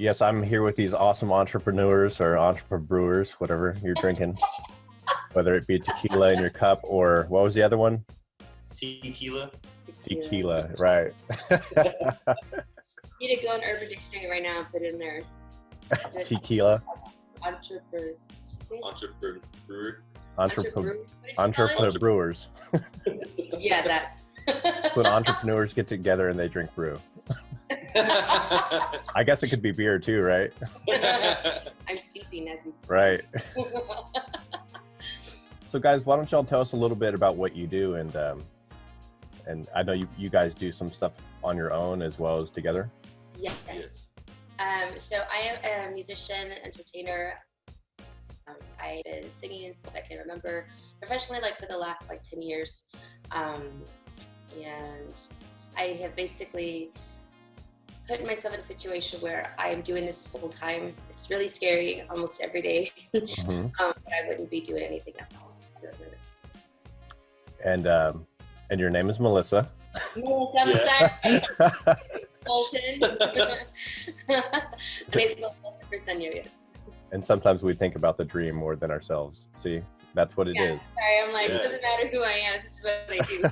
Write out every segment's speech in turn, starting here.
Yes, I'm here with these awesome entrepreneurs or entrepreneurs, whatever you're drinking, whether it be tequila in your cup or what was the other one? Tequila. Tequila, right. You need to go on Urban Dictionary right now and put in there. Tequila. Entrepreneur. Entrepreneurs. Yeah, that. When entrepreneurs get together and they drink brew. I guess it could be beer too, right? I'm steeping as we speak. Right. So guys, why don't y'all tell us a little bit about what you do, and I know you guys do some stuff on your own as well as together. Yes. So I am a musician, entertainer. I've been singing since I can remember, professionally, like for the last 10 years. And I have basically put myself in a situation where I'm doing this full time. It's really scary almost every day. Mm-hmm. But I wouldn't be doing anything else other than this. And your name is Melissa. I'm sorry. Bolton. My name's Melissa Persenio, yes. And sometimes we think about the dream more than ourselves. See, that's what it is. Sorry, I'm like, it doesn't matter who I am. This is what I do.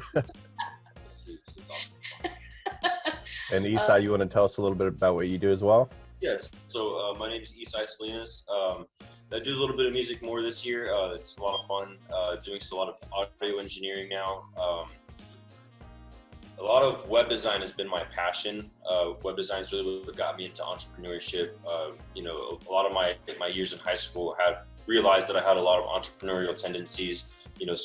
And Esai, you want to tell us a little bit about what you do as well? Yes. So my name is Esai Salinas. I do a little bit of music more this year. It's a lot of fun. Doing a lot of audio engineering now. A lot of web design has been my passion. Web design is really what got me into entrepreneurship. A lot of my years in high school had realized that I had a lot of entrepreneurial tendencies.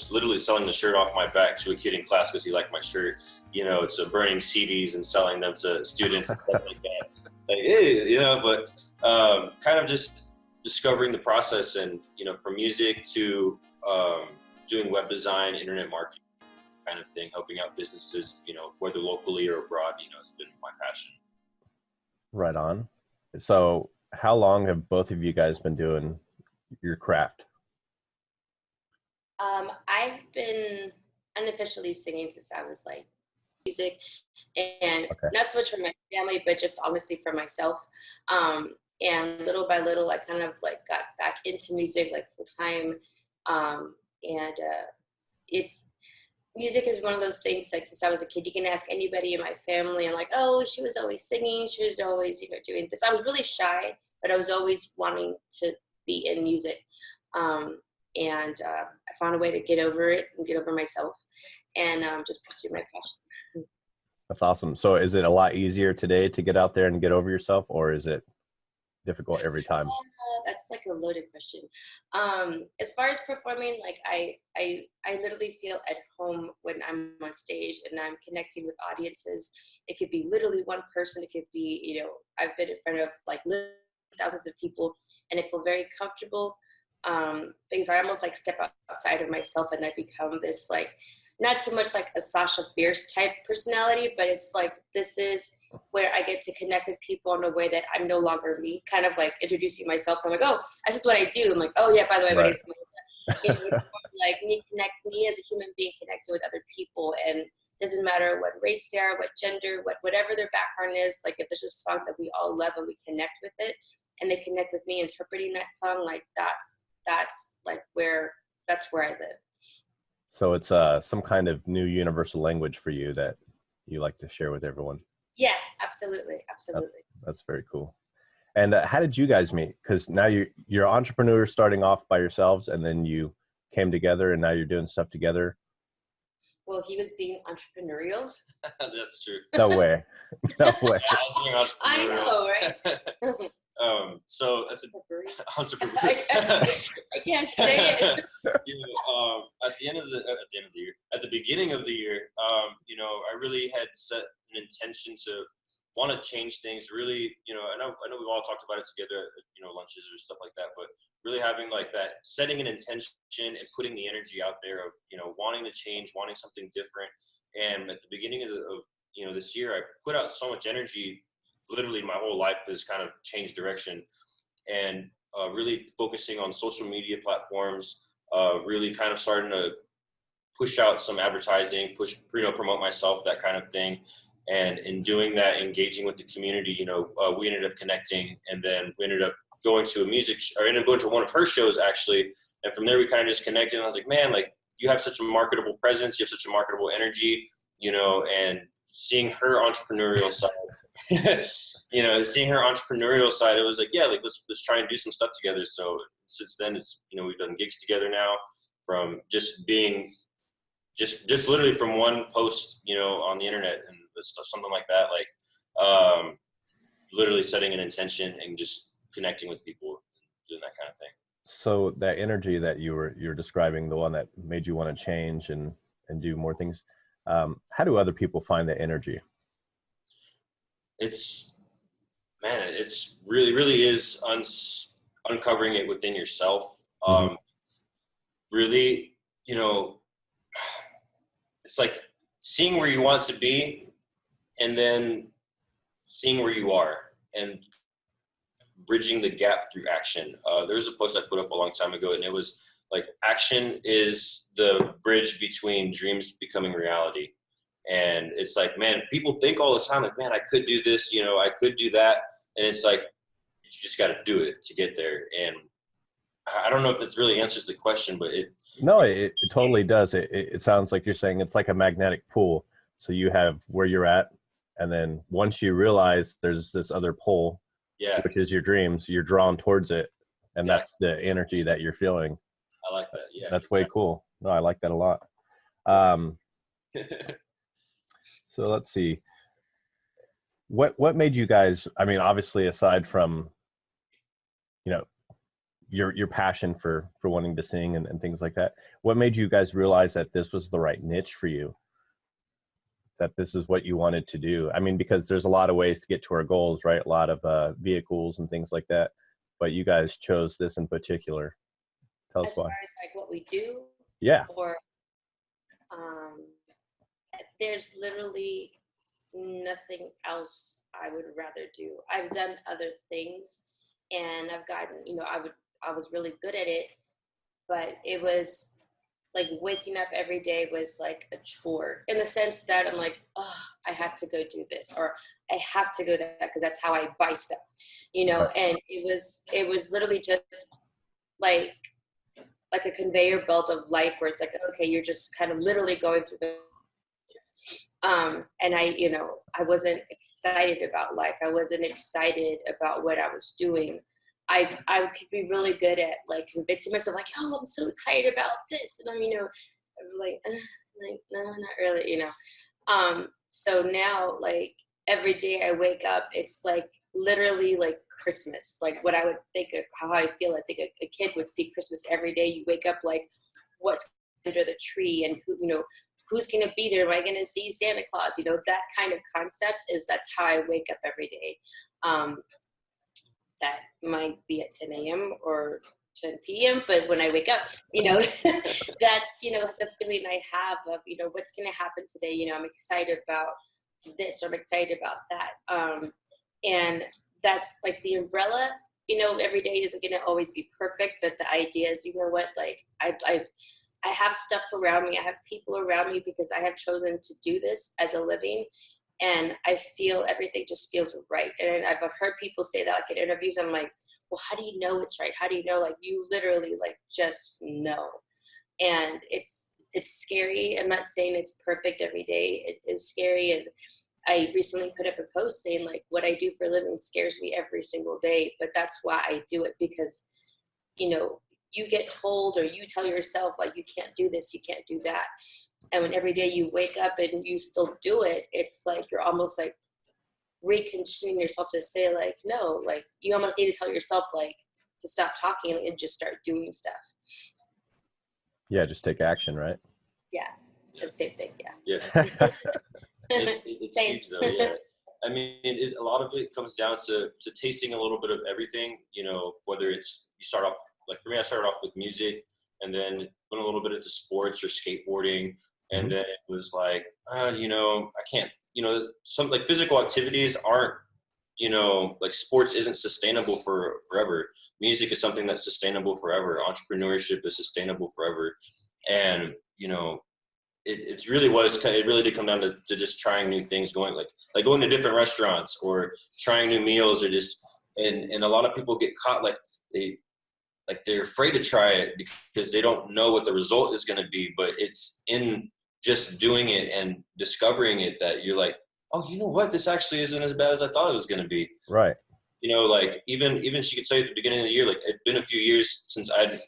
Literally selling the shirt off my back to a kid in class because he liked my shirt. It's burning CDs and selling them to students and stuff like that. Like, hey, but kind of just discovering the process, and from music to doing web design, internet marketing kind of thing, helping out businesses, whether locally or abroad. It's been my passion. Right on. So how long have both of you guys been doing your craft? I've been unofficially singing since I was music, and not so much for my family, but just honestly for myself. And little by little, I kind of got back into music full time. Music is one of those things, since I was a kid, you can ask anybody in my family and oh, she was always singing. She was always, doing this. I was really shy, but I was always wanting to be in music. And I found a way to get over it and get over myself and just pursue my passion. That's awesome. So is it a lot easier today to get out there and get over yourself, or is it difficult every time? That's a loaded question. As far as performing, I literally feel at home when I'm on stage and I'm connecting with audiences. It could be literally one person. It could be, I've been in front of literally thousands of people, and I feel very comfortable. Things I almost step outside of myself, and I become this not so much a Sasha Fierce type personality, but it's this is where I get to connect with people in a way that I'm no longer me, kind of introducing myself. I'm oh, this is what I do. I'm oh yeah, by the way, my name's Melissa. Me as a human being connects with other people, and doesn't matter what race they are, what gender, whatever their background is. If there's a song that we all love and we connect with it, and they connect with me interpreting that song, that's where I live. So it's some kind of new universal language for you that you like to share with everyone. Yeah, absolutely. That's very cool. And how did you guys meet? Because now you're entrepreneurs starting off by yourselves, and then you came together, and now you're doing stuff together. Well, he was being entrepreneurial. That's true. No way. No way. Yeah, I was being entrepreneurial. I know, right? So that's entrepreneur. I can't say it. At the beginning of the year, I really had set an intention to want to change things. Really, I know we've all talked about it together, lunches or stuff like that, but really having that, setting an intention and putting the energy out there of, wanting to change, wanting something different. And at the beginning of this year, I put out so much energy. Literally my whole life has kind of changed direction, and really focusing on social media platforms, really kind of starting to push out some advertising, promote myself, that kind of thing. And in doing that, engaging with the community, we ended up connecting, and then we ended up going to ended up going to one of her shows actually. And from there we kind of just connected, and I was like, man, like, you have such a marketable presence, you have such a marketable energy, and seeing her entrepreneurial side, seeing her entrepreneurial side, it was like, yeah, like, let's try and do some stuff together. So since then, it's, we've done gigs together now, from just being, just literally from one post, on the internet and stuff, something like that, like, literally setting an intention and just connecting with people, doing that kind of thing. So that energy that you're describing, the one that made you want to change and do more things, how do other people find that energy? It's really is uncovering it within yourself. Really, it's like seeing where you want to be, and then seeing where you are, and bridging the gap through action. There was a post I put up a long time ago, and it was like, action is the bridge between dreams becoming reality. And it's like, man, people think all the time, like, man, I could do this, I could do that. And it's like, you just got to do it to get there. And I don't know if this really answers the question, but it totally does. It sounds like you're saying it's like a magnetic pull. So you have where you're at, and then once you realize there's this other pull, which is your dreams, you're drawn towards it, and that's the energy that you're feeling. I like that. Yeah, that's way cool. No, I like that a lot. So let's see. What made you guys? I mean, obviously, aside from your passion for wanting to sing and things like that, what made you guys realize that this was the right niche for you? That this is what you wanted to do? I mean, because there's a lot of ways to get to our goals, right? A lot of vehicles and things like that, but you guys chose this in particular. Tell us why. As far as like what we do, or there's literally nothing else I would rather do. I've done other things, and I've gotten, I was really good at it, but it was like waking up every day was like a chore, in the sense that I'm like, oh, I have to go do this, or I have to go that, because that's how I buy stuff, and it was literally just like a conveyor belt of life, where it's like, okay, you're just kind of literally going through the and I wasn't excited about life. I wasn't excited about what I was doing. I could be really good at like convincing myself, like, oh, I'm so excited about this, and I'm like, no, not really, so now, like, every day I wake up, it's like literally like Christmas, like what I would think of how I feel. I think a kid would see Christmas every day. You wake up like, what's under the tree, and who's going to be there? Am I going to see Santa Claus? That kind of concept that's how I wake up every day. That might be at 10 a.m. or 10 p.m. But when I wake up, that's, the feeling I have of, what's going to happen today. I'm excited about this, or I'm excited about that. And that's like the umbrella, every day isn't going to always be perfect, but the idea is, like, I have stuff around me. I have people around me because I have chosen to do this as a living, and I feel everything just feels right. And I've heard people say that, like, in interviews. I'm like, well, how do you know it's right? How do you know? Like, you literally like just know. And it's scary. I'm not saying it's perfect every day. It is scary. And I recently put up a post saying, like, what I do for a living scares me every single day, but that's why I do it, because, you get told, or you tell yourself, like, you can't do this, you can't do that. And when every day you wake up and you still do it, it's like you're almost like reconditioning yourself to say, like, no, like, you almost need to tell yourself, like, to stop talking and just start doing stuff. Yeah, just take action, right? Yeah, the same thing. Yeah. It's huge though. Yeah. I mean, a lot of it comes down to tasting a little bit of everything, whether it's, you start off, like for me, I started off with music, and then went a little bit into sports or skateboarding. And then it was like, I can't, some like physical activities aren't, like sports isn't sustainable for forever. Music is something that's sustainable forever. Entrepreneurship is sustainable forever. And, it really was, it really did come down to just trying new things, going going to different restaurants or trying new meals, or just, and a lot of people get caught, they're afraid to try it because they don't know what the result is going to be. But it's in just doing it and discovering it that you're like, oh, you know what? This actually isn't as bad as I thought it was going to be. Right. Even she could say at the beginning of the year, it'd been a few years since I'd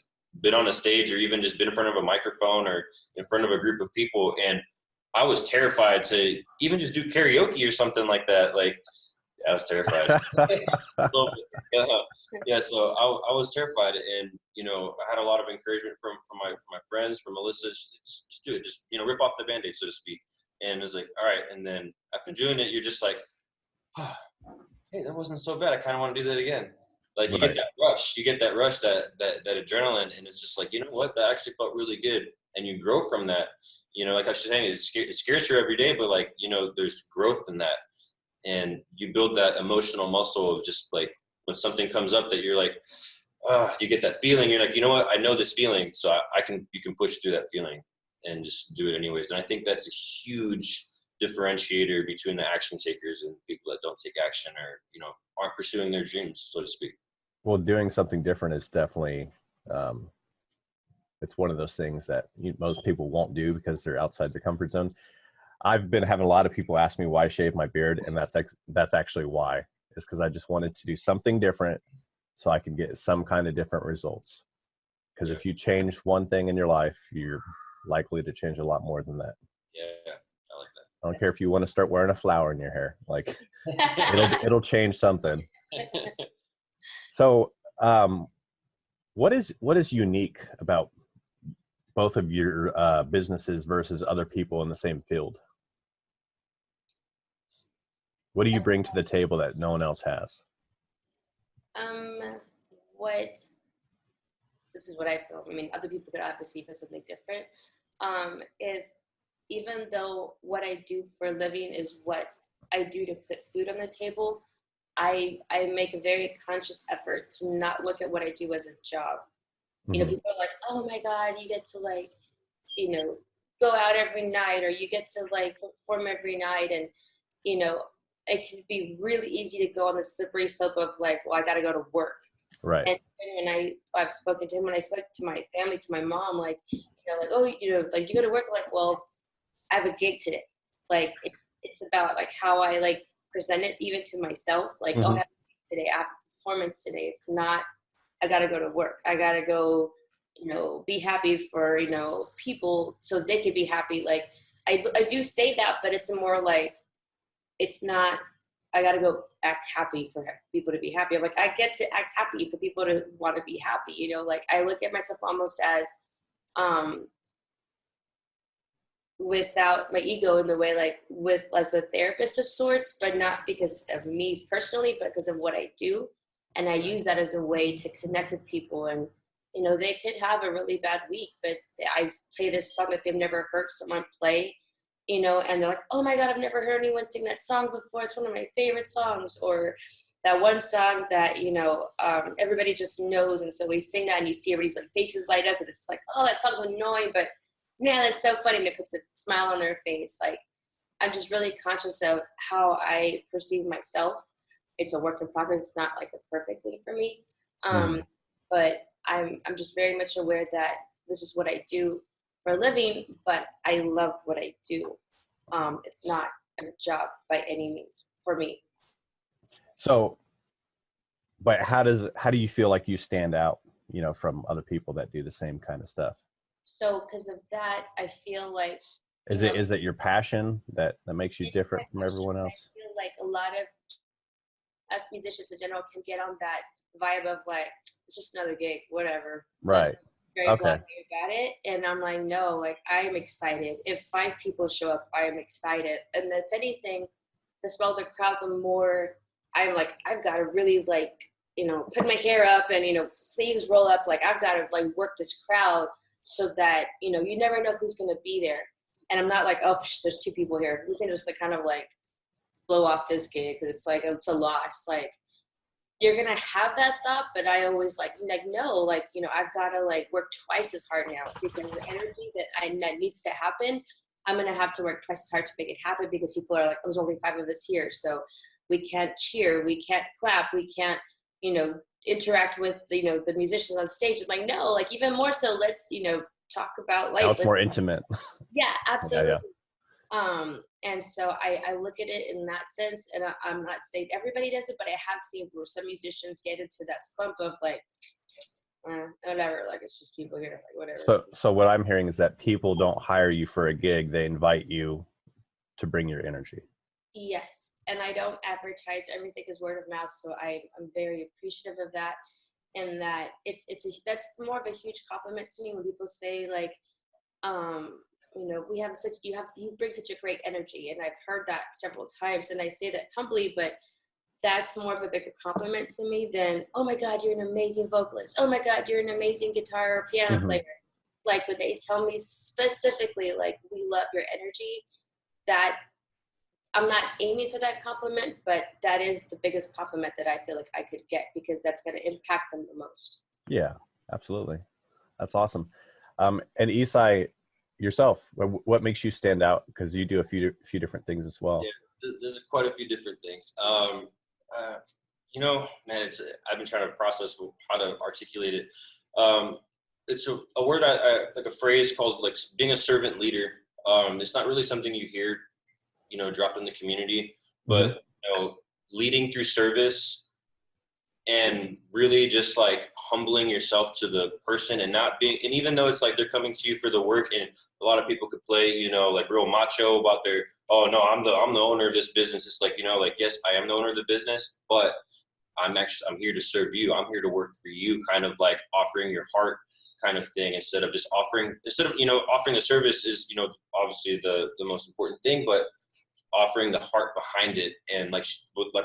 been on a stage or even just been in front of a microphone or in front of a group of people. And I was terrified to even just do karaoke or something like that. I was terrified. So I was terrified, and I had a lot of encouragement from my friends, from Melissa. She said, just do it, just rip off the Band-Aid, so to speak. And it's like, all right. And then after doing it, you're just like, oh, hey, that wasn't so bad. I kind of want to do that again. You get that rush, that adrenaline, and it's just like, you know what, that actually felt really good, and you grow from that. Like I was saying, it scares you every day, but there's growth in that. And you build that emotional muscle of just when something comes up that you're like, you get that feeling. You're like, you know what? I know this feeling, so you can push through that feeling and just do it anyways. And I think that's a huge differentiator between the action takers and people that don't take action or aren't pursuing their dreams, so to speak. Well, doing something different is definitely it's one of those things that most people won't do because they're outside their comfort zone. I've been having a lot of people ask me why I shave my beard, and that's actually why. It's because I just wanted to do something different so I can get some kind of different results. Because if you change one thing in your life, you're likely to change a lot more than that. Yeah, I like that. I don't care if you want to start wearing a flower in your hair, it'll change something. So, what is unique about both of your businesses versus other people in the same field? What do you bring to the table that no one else has? This is what I feel. I mean, other people could obviously feel something different. Is even though what I do for a living is what I do to put food on the table, I make a very conscious effort to not look at what I do as a job. Mm-hmm. People are like, oh my God, you get to go out every night, or you get to perform every night. And, it can be really easy to go on the slippery slope of well, I got to go to work. Right. And when I've spoken to him, when I spoke to my family, to my mom, oh, do you go to work? Well, I have a gig today. It's about how I present it even to myself. Mm-hmm. Oh, I have a gig today, I have a performance today. It's not, I got to go to work. I got to go, be happy for, people so they could be happy. I do say that, but it's more it's not, I got to go act happy for people to be happy. I'm I get to act happy for people to want to be happy. I look at myself almost as, without my ego in the way, as a therapist of sorts, but not because of me personally, but because of what I do. And I use that as a way to connect with people. And, they could have a really bad week, but I play this song that they've never heard someone play, and they're like, oh my God, I've never heard anyone sing that song before. It's one of my favorite songs. Or that one song that, everybody just knows. And so we sing that and you see everybody's faces light up, and it's oh, that song's annoying, but man, that's so funny. And it puts a smile on their face. I'm just really conscious of how I perceive myself. It's a work in progress. It's not a perfect thing for me. But I'm just very much aware that this is what I do for a living, but I love what I do. It's not a job by any means for me. So, but how do you feel like you stand out, from other people that do the same kind of stuff? So because of that, I feel is it your passion that makes you different from everyone else? I feel a lot of us musicians in general can get on that vibe of it's just another gig, whatever. Right. Very okay. Black about it. And I'm no, I'm excited. If 5 people show up, I am excited. And if anything, the smaller the crowd, the more I'm I've got to really put my hair up and, sleeves roll up. I've got to work this crowd so that, you never know who's going to be there. And I'm not oh, there's 2 people here. We can just kind of blow off this gig. It's it's a loss. You're going to have that thought, but I always no, I've got to work twice as hard now, because the energy that needs to happen I'm going to have to work twice as hard to make it happen because people are like, oh, there's only 5 of us here. So we can't cheer, we can't clap, we can't, you know, interact with, you know, the musicians on stage. I'm like, no, like even more so, let's, you know, talk about life. Now it's more intimate. Yeah, absolutely. Yeah. And so I look at it in that sense, and I'm not saying everybody does it, but I have seen where some musicians get into that slump of like, whatever, like it's just people here, like whatever. So what I'm hearing is that people don't hire you for a gig; they invite you to bring your energy. Yes, and I don't advertise. Everything is word of mouth, so I'm very appreciative of that. And that that's more of a huge compliment to me when people say like, you know, you bring such a great energy, and I've heard that several times, and I say that humbly, but that's more of a bigger compliment to me than, oh my God, you're an amazing vocalist. Oh my God, you're an amazing guitar or piano player. Like when they tell me specifically, like, we love your energy, that I'm not aiming for that compliment, but that is the biggest compliment that I feel like I could get, because that's going to impact them the most. Yeah, absolutely. That's awesome. And Esai, yourself, what makes you stand out? Because you do a few different things as well. Yeah, there's quite a few different things. You know, man, I've been trying to process how to articulate it. It's a word, like a phrase called like being a servant leader. It's not really something you hear, you know, dropped in the community, but you know, leading through service and really just like humbling yourself to the person, and not being, and even though it's like they're coming to you for the work, and a lot of people could play, you know, like real macho about their, oh no, I'm the owner of this business. It's like, you know, like, yes, I am the owner of the business, but I'm here to serve you. I'm here to work for you, kind of like offering your heart kind of thing, instead of, you know, offering the service is, you know, obviously the most important thing, but offering the heart behind it. And like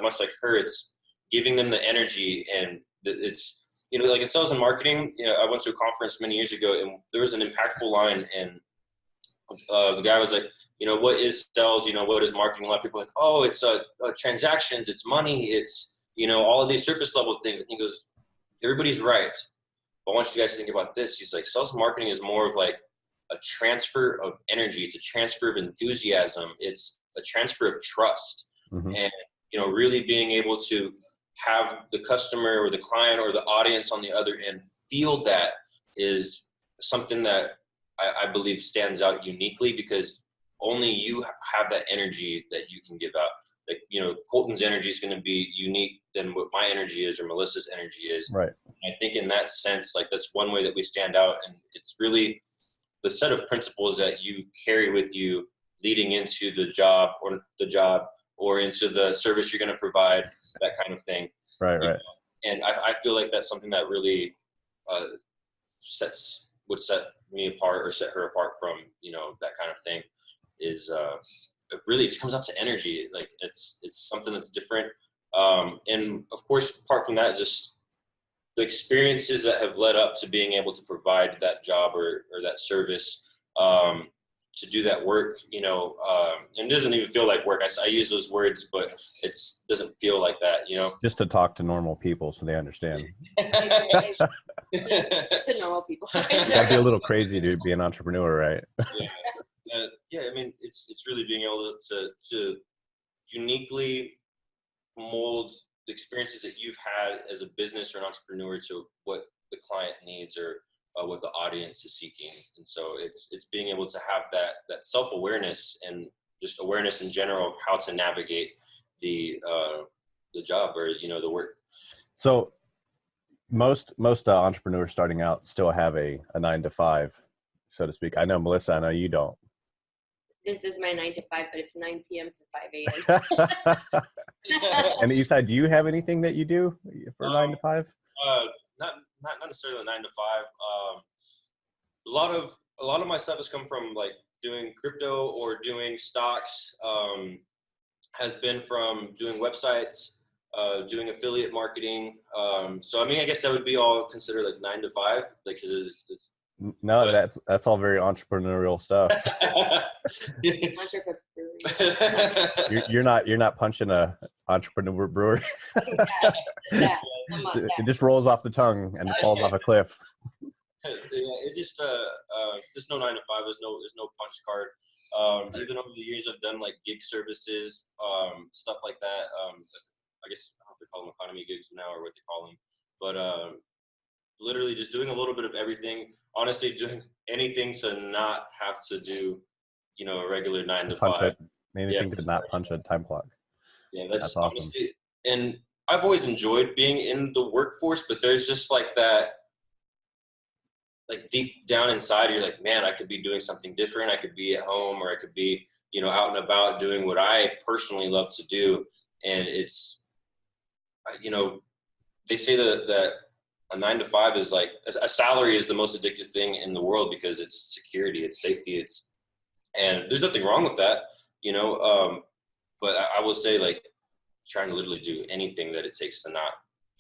much like her, it's giving them the energy, and it's, you know, like in sales and marketing, you know, I went to a conference many years ago, and there was an impactful line, and the guy was like, you know, what is sales? You know, what is marketing? A lot of people are like, oh, it's transactions, it's money, it's, you know, all of these surface level things. And he goes, everybody's right, but I want you guys to think about this. He's like, sales and marketing is more of like a transfer of energy. It's a transfer of enthusiasm. It's a transfer of trust. And, you know, really being able to have the customer or the client or the audience on the other end feel that is something that I believe stands out uniquely, because only you have that energy that you can give out. Like, you know, Colton's energy is going to be unique than what my energy is or Melissa's energy is. Right. And I think in that sense, like, that's one way that we stand out. And it's really the set of principles that you carry with you leading into the job or into the service you're going to provide, that kind of thing. Right. You know? And I feel like that's something that really would set me apart, or set her apart from, you know, that kind of thing, is it really just comes out to energy. Like it's something that's different. And of course, apart from that, just the experiences that have led up to being able to provide that job or that service, to do that work, you know, and it doesn't even feel like work. I use those words, but it doesn't feel like that, you know. Just to talk to normal people so they understand. To normal people. That'd be a little crazy to be an entrepreneur, right? Yeah, I mean, it's really being able to uniquely mold the experiences that you've had as a business or an entrepreneur to what the client needs, or what the audience is seeking. And so it's being able to have that self-awareness, and just awareness in general of how to navigate the job, or, you know, the work. So most entrepreneurs starting out still have a 9-to-5, so to speak. I know, Melissa, I know you don't. This is my 9 to 5, but it's 9 p.m. to 5 a.m. And Esai, do you have anything that you do for 9 to 5? Not necessarily 9 to 5. A lot of my stuff has come from like doing crypto or doing stocks. Has been from doing websites, doing affiliate marketing. So I mean, I guess that would be all considered like 9 to 5, like, because it's. No, that's all very entrepreneurial stuff. You're not punching a entrepreneur brewer. It just rolls off the tongue and falls off a cliff. It just there's no 9 to 5. There's no punch card. Even over the years, I've done like gig services, stuff like that. I guess I don't know if they call them economy gigs now or what they call them, but literally just doing a little bit of everything. Honestly, doing anything to not have to do, a regular 9 to 5. Anything to not punch a time clock. Yeah, that's awesome. Honestly, and I've always enjoyed being in the workforce, but there's just like that, like deep down inside, you're like, man, I could be doing something different. I could be at home, or I could be, out and about doing what I personally love to do. And it's, they say that a 9 to 5 is like a salary is the most addictive thing in the world because it's security, it's safety, and there's nothing wrong with that, but I will say, like, trying to literally do anything that it takes to not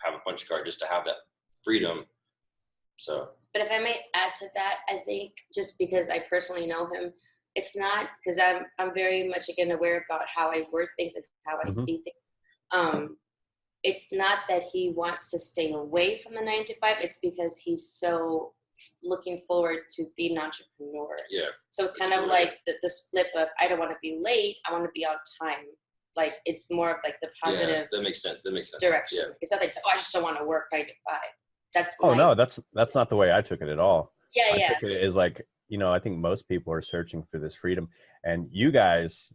have a punch card, just to have that freedom. So. But if I may add to that, I think just because I personally know him, it's not because I'm very much again aware about how I word things and how I see things. It's not that he wants to stay away from the 9 to 5. It's because he's so looking forward to being an entrepreneur. Yeah. So it's kind of like this flip of, I don't want to be late. I want to be on time. Like, it's more of like the positive. Yeah, that makes sense. Direction. Yeah. It's not like, I just don't want to work 9 to 5. That's no, that's not the way I took it at all. Yeah. I took it as like, I think most people are searching for this freedom, and you guys,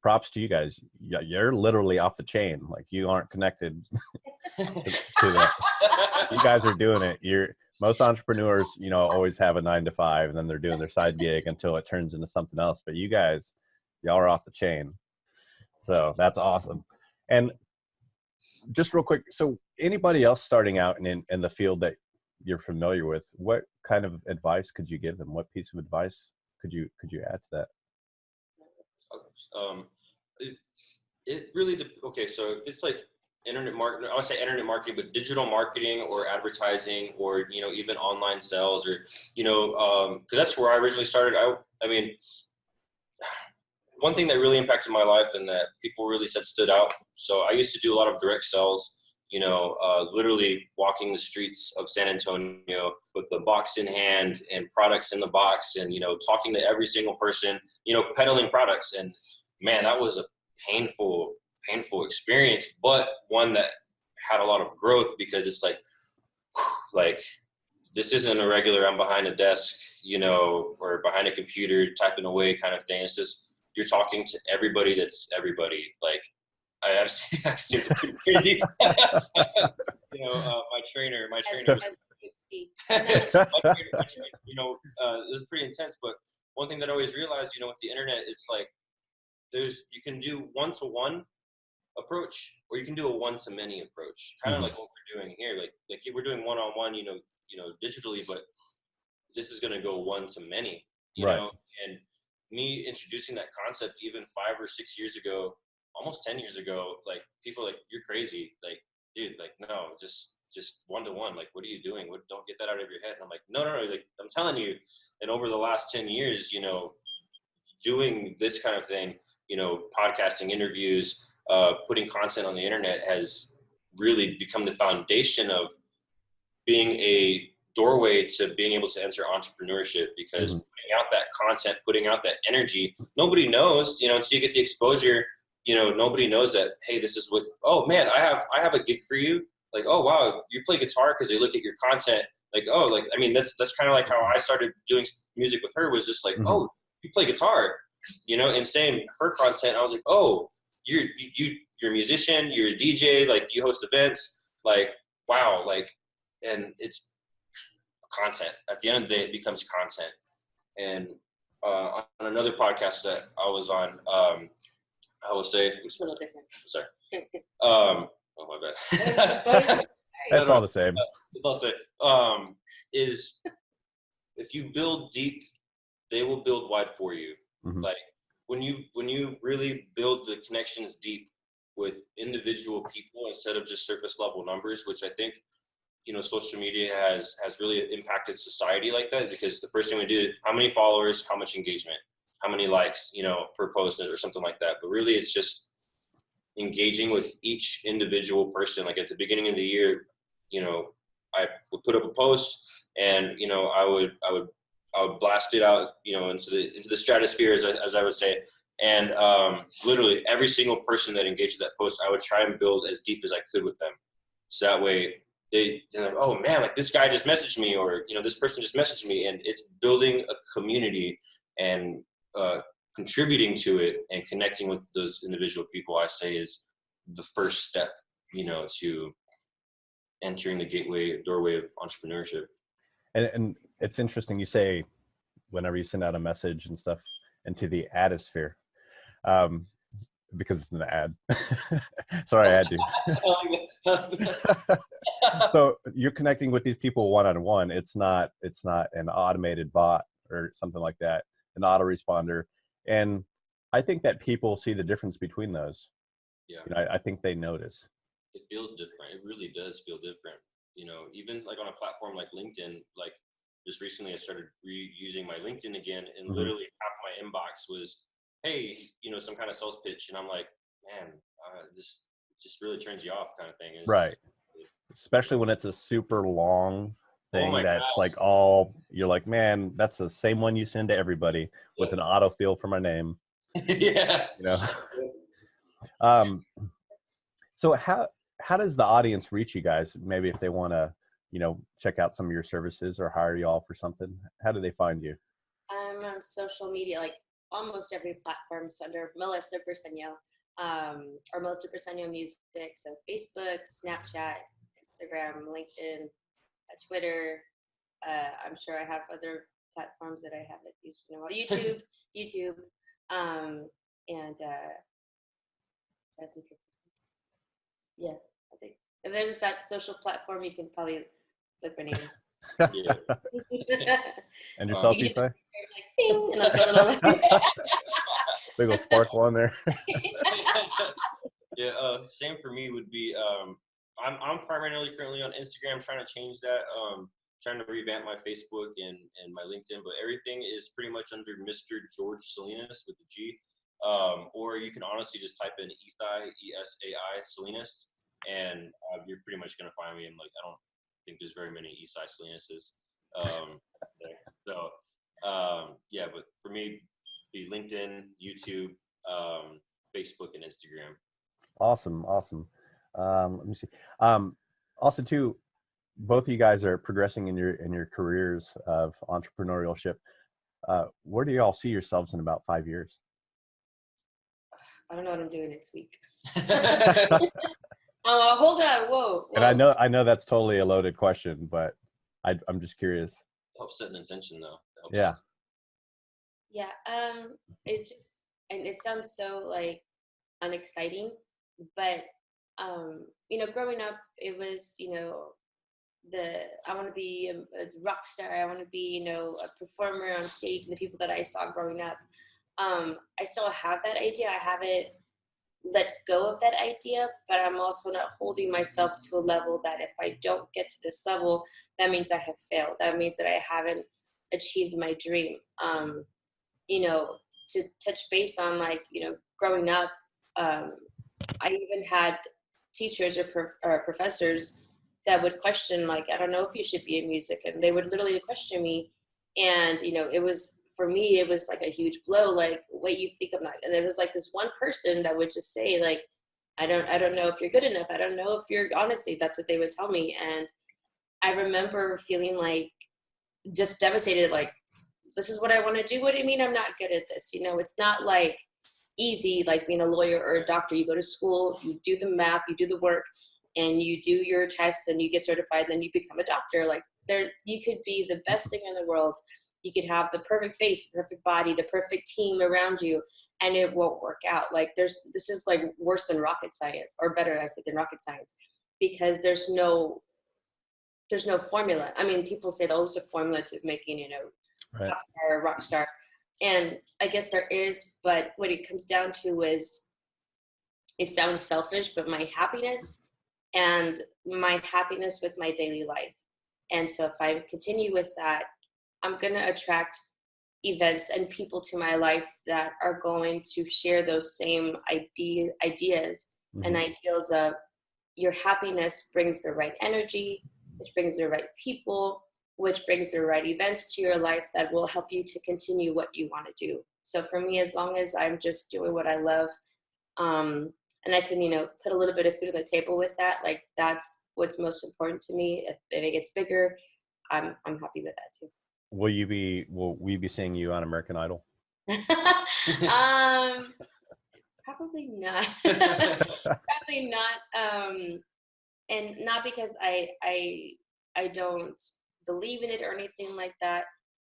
props to you guys. You're literally off the chain. Like, you aren't connected to that. You guys are doing it. Most entrepreneurs, always have a 9 to 5, and then they're doing their side gig until it turns into something else. But you guys, y'all are off the chain. So that's awesome. And just real quick, so anybody else starting out in the field that you're familiar with, what kind of advice could you give them? What piece of advice could you add to that? It really okay. So if it's like internet marketing, I would say internet marketing, but digital marketing or advertising, or even online sales, or because that's where I originally started. I mean, one thing that really impacted my life and that people really said stood out. So I used to do a lot of direct sales, literally walking the streets of San Antonio with the box in hand and products in the box, and, talking to every single person, peddling products. And man, that was a painful experience, but one that had a lot of growth, because it's like, this isn't a regular, I'm behind a desk, or behind a computer typing away kind of thing. It's just, you're talking to everybody that's everybody. Like, I've seen some pretty crazy. My trainer was, this is pretty intense. But one thing that I always realized, with the internet, it's like you can do one-to-one approach, or you can do a one-to-many approach. Kind of like what we're doing here. Like we're doing one-on-one, digitally, but this is going to go one-to-many. You know, and me introducing that concept even 5 or 6 years ago, almost 10 years ago, like, people like, you're crazy. Like, dude, like, no, just one-to-one. Like, what are you doing? Don't get that out of your head. And I'm like, no. Like, I'm telling you. And over the last 10 years, doing this kind of thing, podcasting, interviews, putting content on the internet has really become the foundation of being a doorway to being able to enter entrepreneurship, because putting out that content, putting out that energy, nobody knows, until you get the exposure, nobody knows that, hey, this is what, oh man, I have a gig for you. Like, oh wow, you play guitar, because they look at your content. Like, oh, like, I mean, that's kind of like how I started doing music with her, was just like, oh, you play guitar, and same, her content, I was like, oh, you're a musician, you're a DJ, like, you host events, like, wow, like, and it's content. At the end of the day, it becomes content. And on another podcast that I was on, I will say, it's a little different. Sorry. Oh, my bad. That's all the same. It's all the same. Is if you build deep, they will build wide for you. Like, when you really build the connections deep with individual people instead of just surface level numbers, which I think, social media has really impacted society like that, because the first thing we do, how many followers, how much engagement, how many likes, per post or something like that. But really, it's just engaging with each individual person. Like, at the beginning of the year, I would put up a post, and I would blast it out, into the stratosphere, as I would say. And literally every single person that engaged with that post, I would try and build as deep as I could with them. So that way they're like, oh man, like this guy just messaged me, or this person just messaged me, and it's building a community and contributing to it and connecting with those individual people, I say, is the first step, to entering the doorway of entrepreneurship. And it's interesting you say, whenever you send out a message and stuff into the adisphere, because it's an ad. Sorry, I had to. So you're connecting with these people one-on-one. It's not an automated bot or something like that, an autoresponder. And I think that people see the difference between those. Yeah. I think they notice. It feels different. It really does feel different. Even like on a platform like LinkedIn, like just recently I started reusing my LinkedIn again, and literally half my inbox was, hey, some kind of sales pitch. And I'm like, man, this just really turns you off, kind of thing. Right. Especially when it's a super long thing that's gosh. like you're like, man, that's the same one you send to everybody with an autofill for my name. Yeah. So how does the audience reach you guys? Maybe if they want to, check out some of your services or hire you all for something, how do they find you? I'm on social media, like almost every platform. So under Melissa Briseño, or Melissa Briseño Music. So Facebook, Snapchat, Instagram, LinkedIn, Twitter. I'm sure I have other platforms that I haven't used in a while. YouTube, and I think, I think if there's that social platform, you can probably look my name. Yeah. And yourself, Esai? Like, ding, and like a little big old sparkle on there. Yeah, same for me would be, I'm primarily currently on Instagram, trying to change that, trying to revamp my Facebook and my LinkedIn, but everything is pretty much under Mr. George Salinas with the G. Or you can honestly just type in Esai, E-S-A-I, Salinas, and you're pretty much going to find me. And like, I don't think there's very many Esai Salinases there. So, yeah, but for me, be LinkedIn, YouTube, Facebook, and Instagram. Awesome. Let me see. Also, too, both of you guys are progressing in your careers of entrepreneurship. Where do you all see yourselves in about 5 years? I don't know what I'm doing next week. Hold on. Whoa. And I know that's totally a loaded question, but I'm just curious. It helps set an intention, though. Yeah. Yeah. It's just, and it sounds so like unexciting, but growing up, it was, I want to be a rock star. I want to be, a performer on stage. And the people that I saw growing up, I still have that idea. I haven't let go of that idea, but I'm also not holding myself to a level that if I don't get to this level, that means I have failed. That means that I haven't achieved my dream. To touch base on growing up, I even had teachers or professors that would question, like, I don't know if you should be in music. And they would literally question me. And, it was, for me, it was like a huge blow. Like, wait, you think I'm not? And it was like this one person that would just say, like, I don't know if you're good enough. I don't know if you're, honestly, that's what they would tell me. And I remember feeling like just devastated, like, this is what I want to do. What do you mean I'm not good at this? It's not like easy, like being a lawyer or a doctor. You go to school, you do the math, you do the work, and you do your tests and you get certified, then you become a doctor. Like, you could be the best singer in the world. You could have the perfect face, the perfect body, the perfect team around you, and it won't work out. Like, this is like worse than rocket science, or better, I say, than rocket science, because there's no formula. I mean, people say there's a formula to making, right, rock star. And I guess there is, but what it comes down to is, it sounds selfish, but my happiness with my daily life. And so if I continue with that, I'm going to attract events and people to my life that are going to share those same ideas and ideals of your happiness brings the right energy, which brings the right people, which brings the right events to your life that will help you to continue what you want to do. So for me, as long as I'm just doing what I love, and I can, put a little bit of food on the table with that, like that's what's most important to me. If it gets bigger, I'm happy with that too. Will we be seeing you on American Idol? Probably not. Probably not. And not because I don't believe in it or anything like that.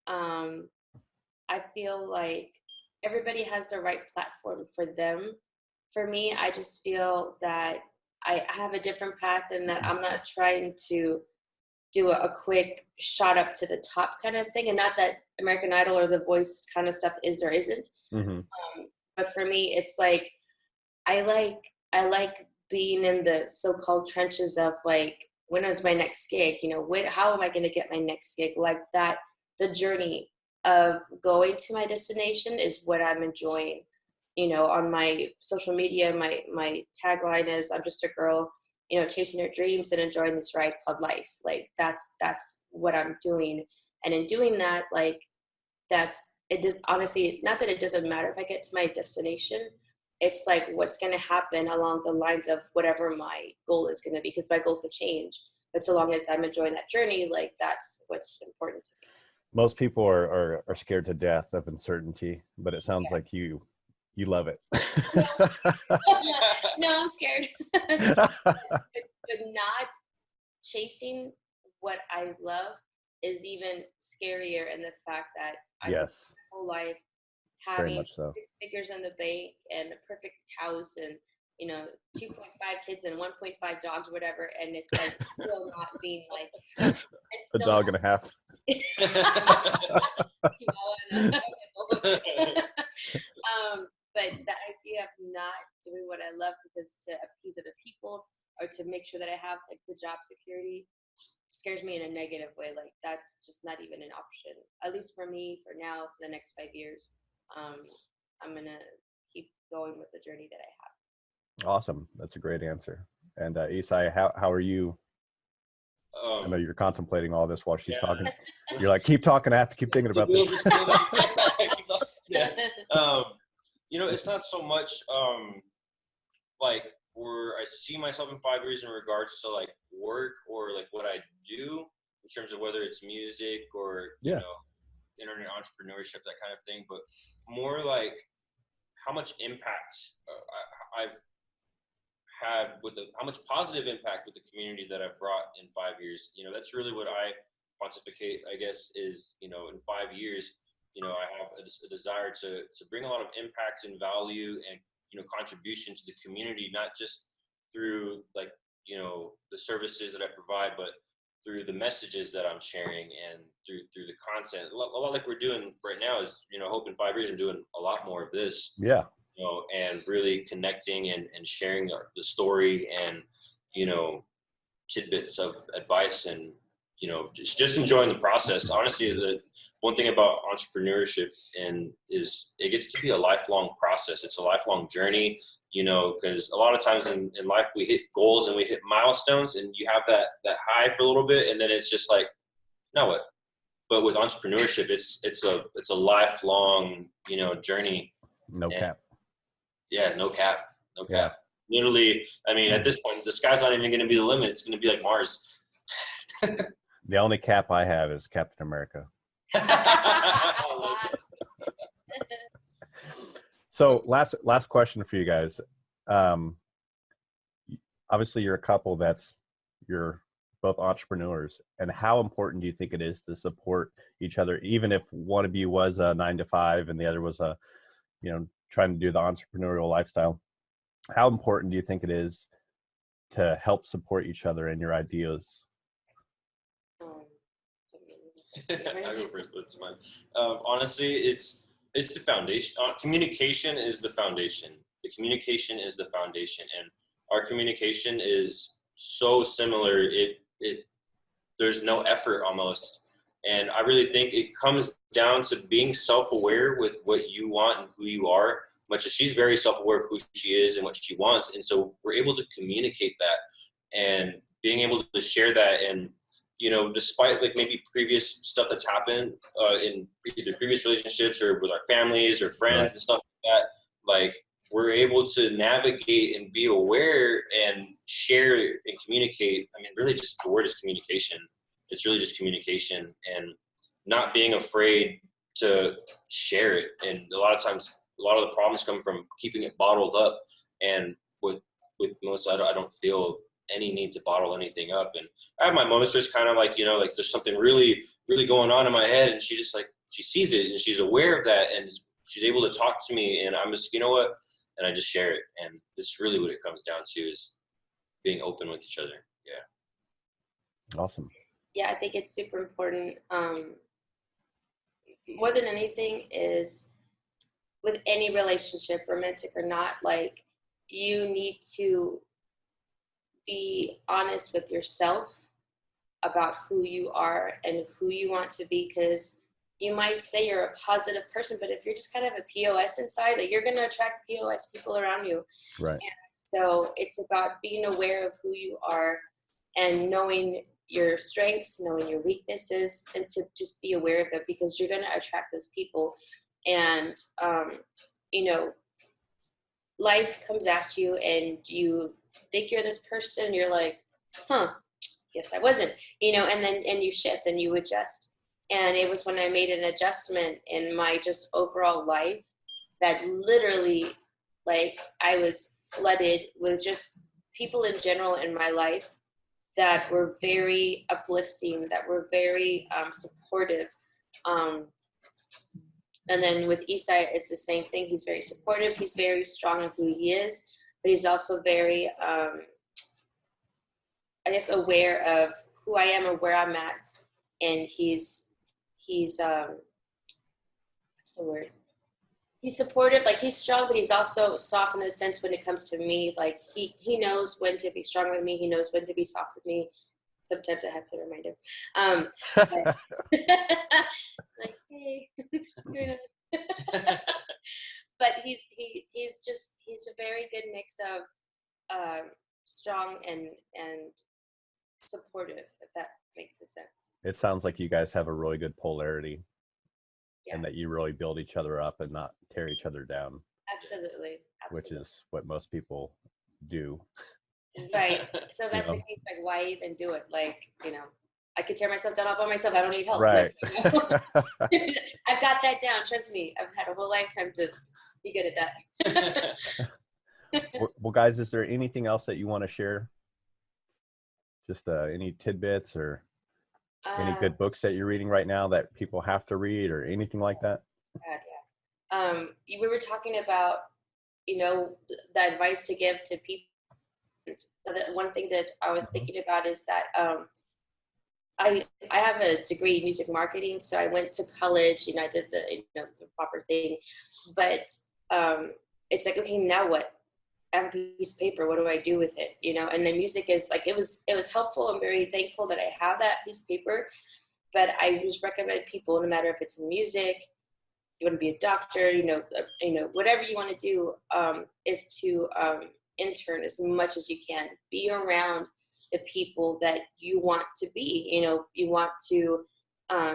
I feel like everybody has the right platform for them. For me, I just feel that I have a different path, and that I'm not trying to do a quick shot up to the top kind of thing. And not that American Idol or The Voice kind of stuff is or isn't. Mm-hmm. But for me, it's like I like being in the so-called trenches of like, when is my next gig? How am I going to get my next gig? Like that, the journey of going to my destination is what I'm enjoying. On my social media, my tagline is, I'm just a girl, chasing her dreams and enjoying this ride called life. Like that's what I'm doing. And in doing that, like it just honestly, not that it doesn't matter if I get to my destination. It's like what's going to happen along the lines of whatever my goal is going to be, because my goal could change. But so long as I'm enjoying that journey, like that's what's important to me. Most people are scared to death of uncertainty, but it sounds like you love it. No, I'm scared. but not chasing what I love is even scarier in the fact that I yes, spent my whole life very having much so. 6 figures in the bank and a perfect house and 2.5 kids and 1.5 dogs, whatever, and it's like still not being like a dog and a half. But the idea of not doing what I love because to appease other people or to make sure that I have like the job security scares me in a negative way. Like that's just not even an option, at least for me, for now, for the next 5 years. I'm gonna keep going with the journey that I have. Awesome, that's a great answer. And Esai, how are you? I know you're contemplating all this while she's talking. You're like, keep talking, I have to keep thinking about this. It's not so much like where I see myself in 5 years in regards to like work or like what I do in terms of whether it's music or internet entrepreneurship, that kind of thing, but more like how much impact I've had how much positive impact with the community that I've brought in 5 years. That's really what I pontificate, I guess, is, in 5 years, I have a desire to bring a lot of impact and value and, contribution to the community, not just through like, the services that I provide, but through the messages that I'm sharing and through the content. A lot like we're doing right now is, hope in 5 years I'm doing a lot more of this. Yeah. And really connecting and sharing the story and, tidbits of advice and, just enjoying the process. Honestly, the one thing about entrepreneurship is it gets to be a lifelong process. It's a lifelong journey, because a lot of times in life we hit goals and we hit milestones and you have that high for a little bit and then it's just like, now what? But with entrepreneurship, it's a lifelong, journey. No cap. Yeah, no cap. Literally, I mean, at this point, the sky's not even going to be the limit. It's going to be like Mars. The only cap I have is Captain America. So last question for you guys. Obviously, you're a couple you're both entrepreneurs. And how important do you think it is to support each other, even if one of you was a 9-to-5 and the other was trying to do the entrepreneurial lifestyle? How important do you think it is to help support each other in your ideas? Honestly, it's the foundation. Communication is the foundation. The communication is the foundation, and our communication is so similar. There's no effort almost, and I really think it comes down to being self-aware with what you want and who you are. Much as she's very self-aware of who she is and what she wants, and so we're able to communicate that and being able to share that and you know, despite like maybe previous stuff that's happened in either previous relationships or with our families or friends Right. and stuff like that, like we're able to navigate and be aware and share and communicate. I mean, really just the word is communication. It's really just communication and not being afraid to share it. And a lot of times, a lot of the problems come from keeping it bottled up. And with Melissa, I don't feel any need to bottle anything up. And I have my moments where it's kind of like, you know, like there's something really, really going on in my head, and she just like, she sees it and she's aware of that, and she's able to talk to me, and I'm just, you know what, and I just share it. And it's really what it comes down to, is being open with each other. Yeah. Awesome. Yeah, I think it's super important. More than anything is with any relationship, romantic or not, like you need to be honest with yourself about who you are and who you want to be, because you might say you're a positive person, but if you're just kind of a POS inside, like you're going to attract POS people around you. Right. And so it's about being aware of who you are and knowing your strengths, knowing your weaknesses, and to just be aware of them, because you're going to attract those people. And, you know, life comes at you and you think you're this person, you're like, guess I wasn't, you know, and then, and you shift and you adjust. And it was when I made an adjustment in my just overall life that literally, like, I was flooded with just people in general in my life that were very uplifting, that were very supportive. And then with Esai, it's the same thing. He's very supportive. He's very strong in who he is, but he's also very, I guess, aware of who I am and where I'm at. And he's what's the word? He's supportive, like he's strong, but he's also soft in the sense when it comes to me. Like he knows when to be strong with me. He knows when to be soft with me. Sometimes I have to remind him. But, like, hey, what's going on? But he's a very good mix of strong and supportive, if that makes sense. It sounds like you guys have a really good polarity. Yeah. And that you really build each other up and not tear each other down. Absolutely. Which is what most people do. Right. So that's the case, like, why even do it? Like, you know, I could tear myself down all by myself. I don't need help. Right. Like, you know? I've got that down. Trust me. I've had a whole lifetime to be good at that. Well, guys, is there anything else that you want to share? Just any tidbits or any good books that you're reading right now that people have to read or anything like that? God, yeah. We were talking about, you know, the advice to give to people. One thing that I was thinking about is that I have a degree in music marketing, so I went to college, you know, I did the proper thing, but it's like, okay, now what? I have a piece of paper. What do I do with it? You know, and the music is like, it was helpful. I'm very thankful that I have that piece of paper, but I just recommend people, no matter if it's in music, you want to be a doctor, you know, whatever you want to do, is to intern as much as you can. Be around the people that you want to be. You know, you want to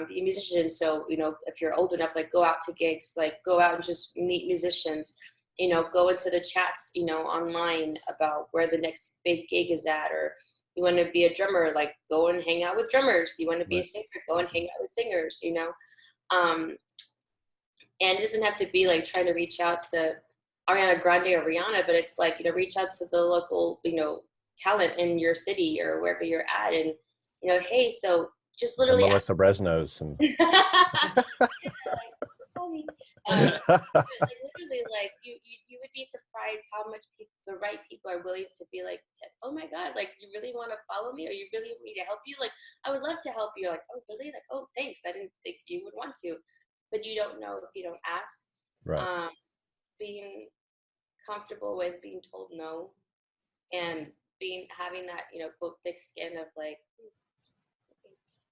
be a musician. So, you know, if you're old enough, like, go out to gigs, like go out and just meet musicians. You know, go into the chats, you know, online about where the next big gig is at. Or you want to be a drummer, like go and hang out with drummers. You want to be a singer, go and hang out with singers, you know. And it doesn't have to be like trying to reach out to Ariana Grande or Rihanna, but it's like, you know, reach out to the local, you know, talent in your city or wherever you're at. And, you know, hey, so just literally Melissa Bresnos and like literally, like you would be surprised how much the right people are willing to be like, oh my God, like you really want to follow me, or you really want me to help you? Like, I would love to help you. Like, oh really? Like, oh thanks, I didn't think you would want to, but you don't know if you don't ask. right. Being comfortable with being told no, and having that, you know, quote, thick skin of like,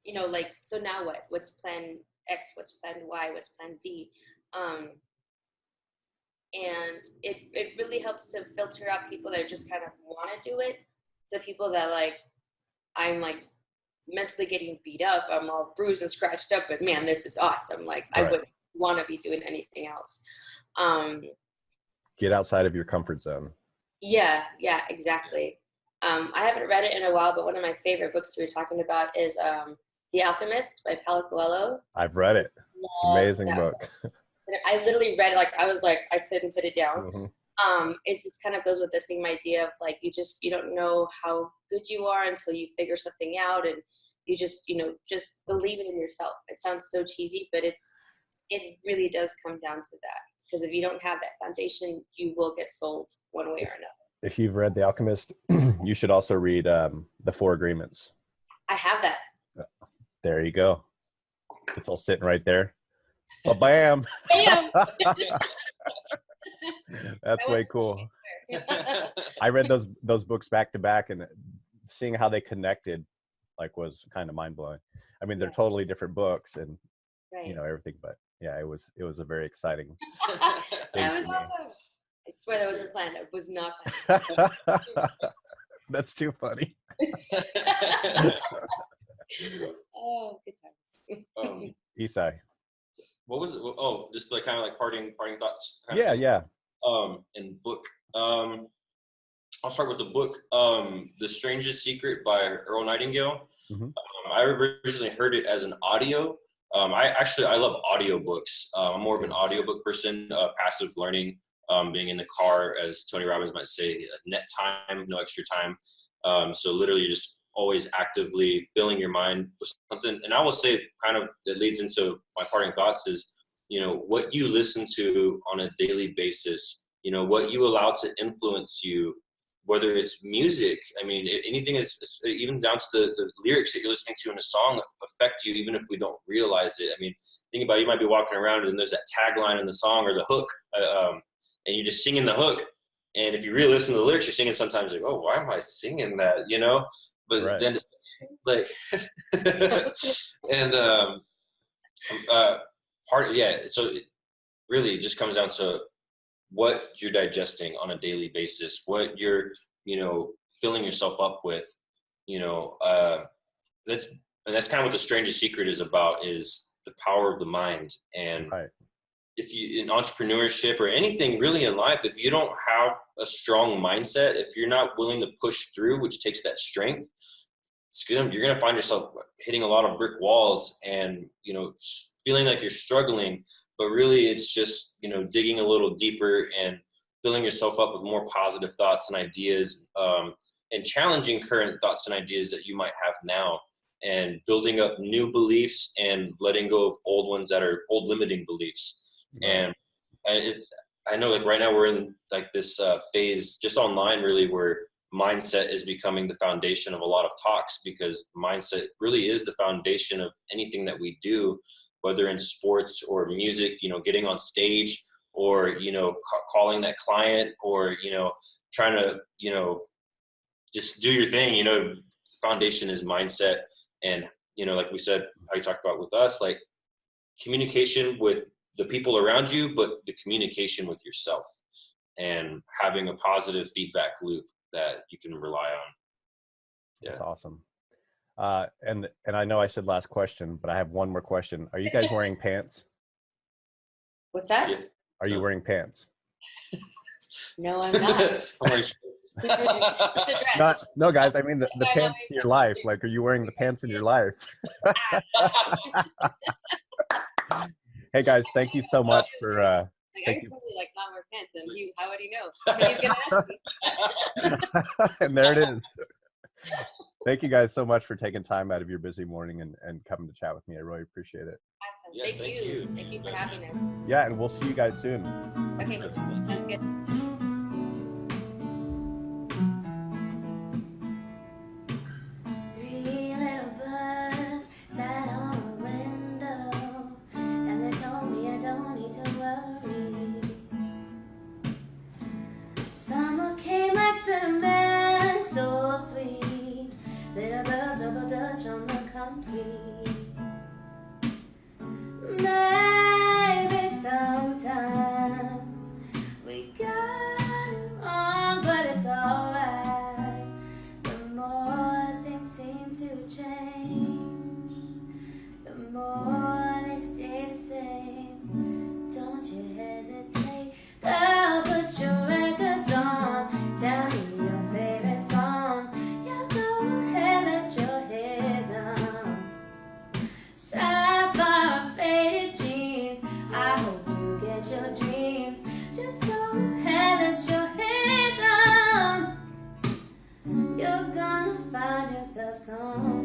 you know, like, so now what? What's plan X? What's plan Y? What's plan Z? And it really helps to filter out people that just kind of want to do it, to people that like, I'm like mentally getting beat up. I'm all bruised and scratched up, but man, this is awesome. Like I wouldn't want to be doing anything else. Get outside of your comfort zone. Yeah, exactly. I haven't read it in a while, but one of my favorite books we were talking about is The Alchemist by Paulo Coelho. I've read it. It's an amazing book. I literally read it, like I was like, I couldn't put it down. It just kind of goes with the same idea of like, you don't know how good you are until you figure something out, and you just believe it in yourself. It sounds so cheesy, but it really does come down to that. Because if you don't have that foundation, you will get sold one way or another. If you've read The Alchemist, you should also read The Four Agreements. I have that. There you go. It's all sitting right there. Well, bam. Bam. That's way cool. I read those books back to back, and seeing how they connected like was kind of mind blowing. I mean, they're totally different books and everything, but yeah, it was a very exciting. That was awesome. I swear that wasn't planned. It was not planned. That's too funny. Oh, good time. Esai. What was it? Oh, just like kind of like parting thoughts. Yeah. In book. I'll start with the book. The Strangest Secret by Earl Nightingale. I originally heard it as an audio. I love audiobooks. I'm more of an audiobook person, passive learning, being in the car, as Tony Robbins might say, net time, no extra time. So literally just always actively filling your mind with something. And I will say kind of that leads into my parting thoughts is, what you listen to on a daily basis, what you allow to influence you, whether it's music. I mean, anything is even down to the lyrics that you're listening to in a song affect you, even if we don't realize it. I mean, think about it, you might be walking around and there's that tagline in the song or the hook, and you're just singing the hook. And if you really listen to the lyrics, you're singing sometimes like, oh, why am I singing that? But then like, and so it really just comes down to what you're digesting on a daily basis, what you're, filling yourself up with, that's kind of what The Strangest Secret is about, is the power of the mind. And if you, in entrepreneurship or anything really in life, if you don't have a strong mindset, if you're not willing to push through, which takes that strength, you're going to find yourself hitting a lot of brick walls and, feeling like you're struggling. But really, it's just, digging a little deeper and filling yourself up with more positive thoughts and ideas, and challenging current thoughts and ideas that you might have now, and building up new beliefs and letting go of old ones that are old limiting beliefs. And I know like right now we're in like this phase just online really where mindset is becoming the foundation of a lot of talks, because mindset really is the foundation of anything that we do, whether in sports or music, getting on stage or, calling that client or, trying to, just do your thing, foundation is mindset. And, like we said, how you talked about with us, like communication with the people around you, but the communication with yourself and having a positive feedback loop that you can rely on. Yeah. That's awesome. And I know I said last question, but I have one more question. Are you guys wearing pants? What's that? Yeah. Are you wearing pants? No, I'm not. It's a dress. No, guys, I mean the pants to your life. Like, are you wearing the pants in your life? Hey guys, thank you so much for I can totally like not wear pants, and how would he know? He's gonna ask me. And there it is. Thank you guys so much for taking time out of your busy morning and coming to chat with me. I really appreciate it. Awesome. Yeah, thank you. Thank you for having us. Yeah, and we'll see you guys soon. Okay, sounds good. Maybe sometimes we got it wrong, but it's alright. The more things seem to change. you're gonna find yourself some